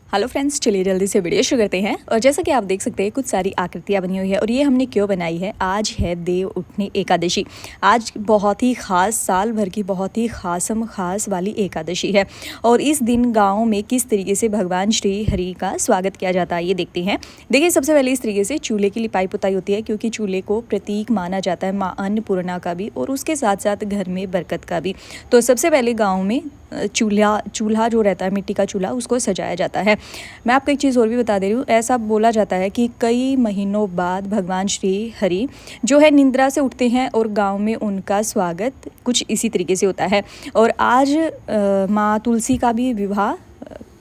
Hello friends, चलिए जल्दी से वीडियो शुरू करते हैं। और जैसा कि आप देख सकते हैं कुछ सारी आकृतियाँ बनी हुई है और ये हमने क्यों बनाई है। आज है देव उठनी एकादशी। आज बहुत ही ख़ास, साल भर की बहुत ही ख़ास वाली एकादशी है। और इस दिन गाँव में किस तरीके से भगवान श्री हरि का स्वागत किया जाता है ये देखते हैं। देखिए, सबसे पहले इस तरीके से चूल्हे की लिपाई पुताई होती है, क्योंकि चूल्हे को प्रतीक माना जाता है माँ अन्नपूर्णा का भी, और उसके साथ साथ घर में बरकत का भी। तो सबसे पहले गाँव में चूल्हा जो रहता है, मिट्टी का चूल्हा, उसको सजाया जाता है। मैं आपको एक चीज़ और भी बता दे रही हूँ। ऐसा बोला जाता है कि कई महीनों बाद भगवान श्री हरि जो है निंद्रा से उठते हैं और गांव में उनका स्वागत कुछ इसी तरीके से होता है। और आज माँ तुलसी का भी विवाह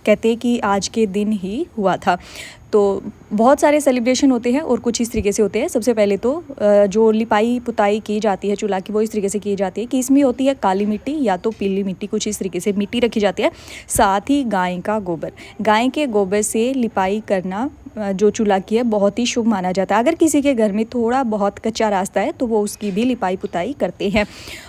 कहते हैं कि आज के दिन ही हुआ था। तो बहुत सारे सेलिब्रेशन होते हैं और कुछ इस तरीके से होते हैं। सबसे पहले तो जो लिपाई पुताई की जाती है चूल्हा की, वो इस तरीके से की जाती है कि इसमें होती है काली मिट्टी या तो पीली मिट्टी, कुछ इस तरीके से मिट्टी रखी जाती है। साथ ही गाय का गोबर, गाय के गोबर से लिपाई करना जो चूल्हा की है बहुत ही शुभ माना जाता है। अगर किसी के घर में थोड़ा बहुत कच्चा रास्ता है तो वो उसकी भी लिपाई पुताई करते हैं।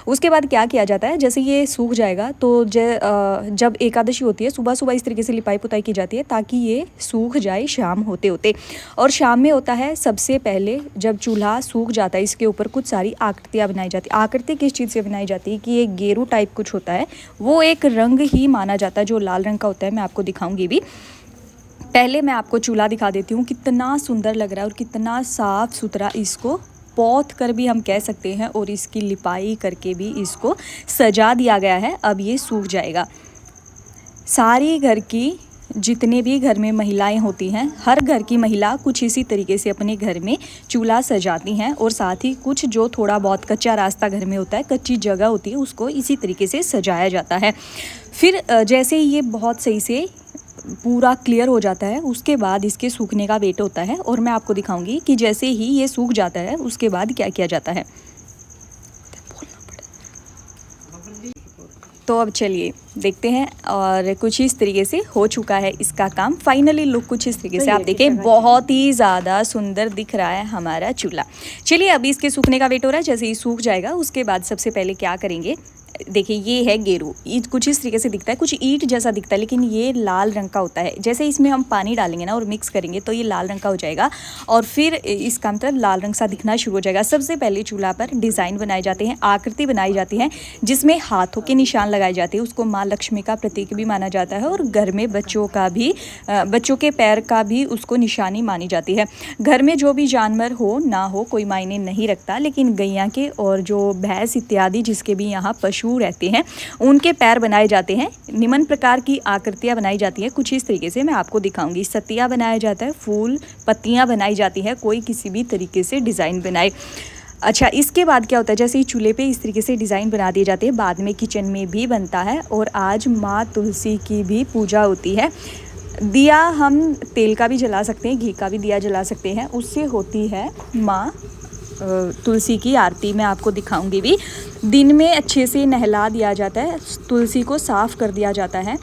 उसके बाद क्या किया जाता है, जैसे ये सूख जाएगा तो जब एकादशी होती है सुबह सुबह इस तरीके से लिपाई पुताई की जाती है ताकि ये सूख जाए शाम होते होते। और शाम में होता है सबसे पहले जब चूल्हा सूख जाता है, इसके ऊपर कुछ सारी आकृतियाँ बनाई जाती है। आकृति किस चीज़ से बनाई जाती है कि एक गेरू टाइप कुछ होता है, वो एक रंग ही माना जाता है जो लाल रंग का होता है। मैं आपको दिखाऊंगी भी। पहले मैं आपको चूल्हा दिखा देती हूँ, कितना सुंदर लग रहा है और कितना साफ़ सुथरा। इसको पौध कर भी हम कह सकते हैं और इसकी लिपाई करके भी इसको सजा दिया गया है। अब ये सूख जाएगा। सारी घर की जितने भी घर में महिलाएं होती हैं, हर घर की महिला कुछ इसी तरीके से अपने घर में चूल्हा सजाती हैं। और साथ ही कुछ जो थोड़ा बहुत कच्चा रास्ता घर में होता है, कच्ची जगह होती है, उसको इसी तरीके से सजाया जाता है। फिर जैसे ही ये बहुत सही से पूरा क्लियर हो जाता है, उसके बाद इसके सूखने का वेट होता है। और मैं आपको दिखाऊंगी कि जैसे ही ये सूख जाता है उसके बाद क्या किया जाता है। तो अब चलिए देखते हैं। और कुछ इस तरीके से हो चुका है इसका काम। फाइनली लुक कुछ इस तरीके से आप देखें, बहुत ही ज़्यादा सुंदर दिख रहा है हमारा चूल्हा। चलिए, अभी इसके सूखने का वेट हो रहा है। जैसे ही सूख जाएगा उसके बाद सबसे पहले क्या करेंगे, देखिए ये है गेरू। ईट कुछ इस तरीके से दिखता है, कुछ ईट जैसा दिखता है, लेकिन ये लाल रंग का होता है। जैसे इसमें हम पानी डालेंगे ना और मिक्स करेंगे तो ये लाल रंग का हो जाएगा और फिर इसका मतलब लाल रंग सा दिखना शुरू हो जाएगा। सबसे पहले चूल्हा पर डिज़ाइन बनाए जाते हैं, आकृति बनाई जाती है, जिसमें हाथों के निशान लगाए जाते हैं। उसको माँ लक्ष्मी का प्रतीक भी माना जाता है और घर में बच्चों का भी, बच्चों के पैर का भी उसको निशानी मानी जाती है। घर में जो भी जानवर हो ना हो कोई मायने नहीं रखता, लेकिन गैया के और जो भैंस इत्यादि जिसके भी यहाँ पशु रहते हैं उनके पैर बनाए जाते हैं। निम्न प्रकार की आकृतियां बनाई जाती हैं, कुछ इस तरीके से मैं आपको दिखाऊंगी। सतिया बनाया जाता है, फूल पत्तियां बनाई जाती है, कोई किसी भी तरीके से डिज़ाइन बनाए। अच्छा, इसके बाद क्या होता है, जैसे ही चूल्हे पे इस तरीके से डिज़ाइन बना दिए जाते हैं, बाद में किचन में भी बनता है। और आज माँ तुलसी की भी पूजा होती है। दिया हम तेल का भी जला सकते हैं, घी का भी दिया जला सकते हैं, उससे होती है माँ तुलसी की आरती। मैं आपको दिखाऊंगी भी। दिन में अच्छे से नहला दिया जाता है, तुलसी को साफ़ कर दिया जाता है,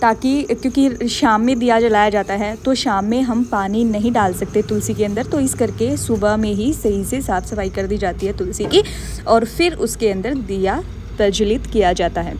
ताकि क्योंकि शाम में दिया जलाया जाता है तो शाम में हम पानी नहीं डाल सकते तुलसी के अंदर, तो इस करके सुबह में ही सही से साफ़ सफाई कर दी जाती है तुलसी की और फिर उसके अंदर दिया प्रज्वलित किया जाता है।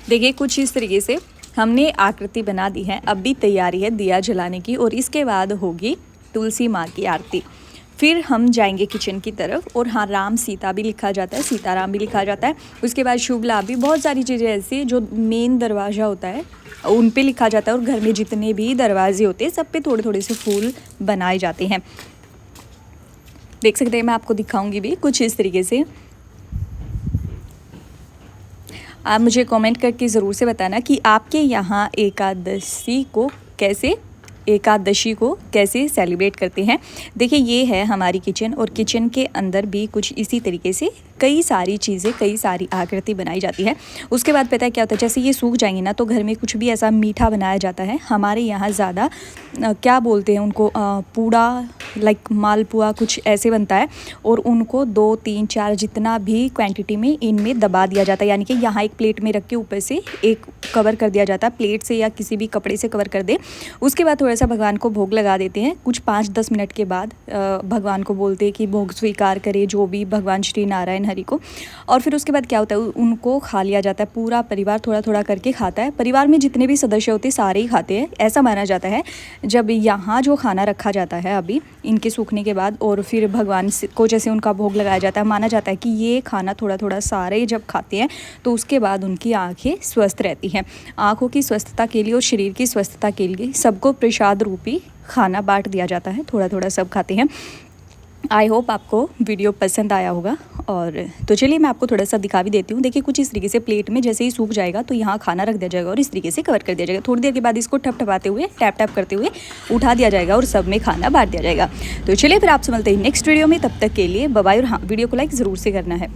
देखिए कुछ इस तरीके से हमने आकृति बना दी है। अब भी तैयारी है दिया जलाने की और इसके बाद होगी तुलसी माँ की आरती। फिर हम जाएंगे किचन की तरफ और हाँ, राम सीता भी लिखा जाता है, सीताराम भी लिखा जाता है। उसके बाद शुभ लाभ भी, बहुत सारी चीज़ें ऐसी जो मेन दरवाज़ा होता है उन पे लिखा जाता है और घर में जितने भी दरवाजे होते हैं सब पे थोड़े थोड़े से फूल बनाए जाते हैं। देख सकते हैं, मैं आपको दिखाऊंगी भी कुछ इस तरीके से। आप मुझे कमेंट करके ज़रूर से बताना कि आपके यहाँ एकादशी को कैसे सेलिब्रेट करते हैं। देखिए ये है हमारी किचन और किचन के अंदर भी कुछ इसी तरीके से कई सारी चीज़ें, कई सारी आकृति बनाई जाती है। उसके बाद पता है क्या होता है, जैसे ये सूख जाएंगे ना तो घर में कुछ भी ऐसा मीठा बनाया जाता है। हमारे यहाँ ज़्यादा क्या बोलते हैं उनको, पूड़ा, लाइक मालपुआ कुछ ऐसे बनता है और उनको 2 3 4 जितना भी क्वांटिटी में इनमें दबा दिया जाता है। यानी कि यहाँ एक प्लेट में रख के ऊपर से एक कवर कर दिया जाता है, प्लेट से या किसी भी कपड़े से कवर कर दे। उसके बाद थोड़ा सा भगवान को भोग लगा देते हैं। कुछ 5-10 मिनट के बाद भगवान को बोलते हैं कि भोग स्वीकार करे जो भी भगवान श्री नारायण हरि को। और फिर उसके बाद क्या होता है, उनको खा लिया जाता है। पूरा परिवार थोड़ा थोड़ा करके खाता है। परिवार में जितने भी सदस्य होते हैं सारे ही खाते हैं। ऐसा माना जाता है जब यहाँ जो खाना रखा जाता है अभी इनके सूखने के बाद और फिर भगवान को जैसे उनका भोग लगाया जाता है, माना जाता है कि ये खाना थोड़ा थोड़ा सारे जब खाते हैं तो उसके बाद उनकी आँखें स्वस्थ रहती हैं। आँखों की स्वस्थता के लिए और शरीर की स्वस्थता के लिए सबको प्रसाद रूपी खाना बांट दिया जाता है, थोड़ा थोड़ा सब खाते हैं। आई होप आपको वीडियो पसंद आया होगा। और तो चलिए मैं आपको थोड़ा सा दिखा भी देती हूँ। देखिए कुछ इस तरीके से प्लेट में जैसे ही सूख जाएगा तो यहाँ खाना रख दिया जाएगा और इस तरीके से कवर कर दिया जाएगा। थोड़ी देर के बाद इसको टपटपाते हुए, टैप टैप करते हुए उठा दिया जाएगा और सब में खाना बांट दिया जाएगा। तो चलिए फिर आपसे मिलते हैं नेक्स्ट वीडियो में, तब तक के लिए बाय बाय। और हाँ, वीडियो को लाइक ज़रूर से करना है।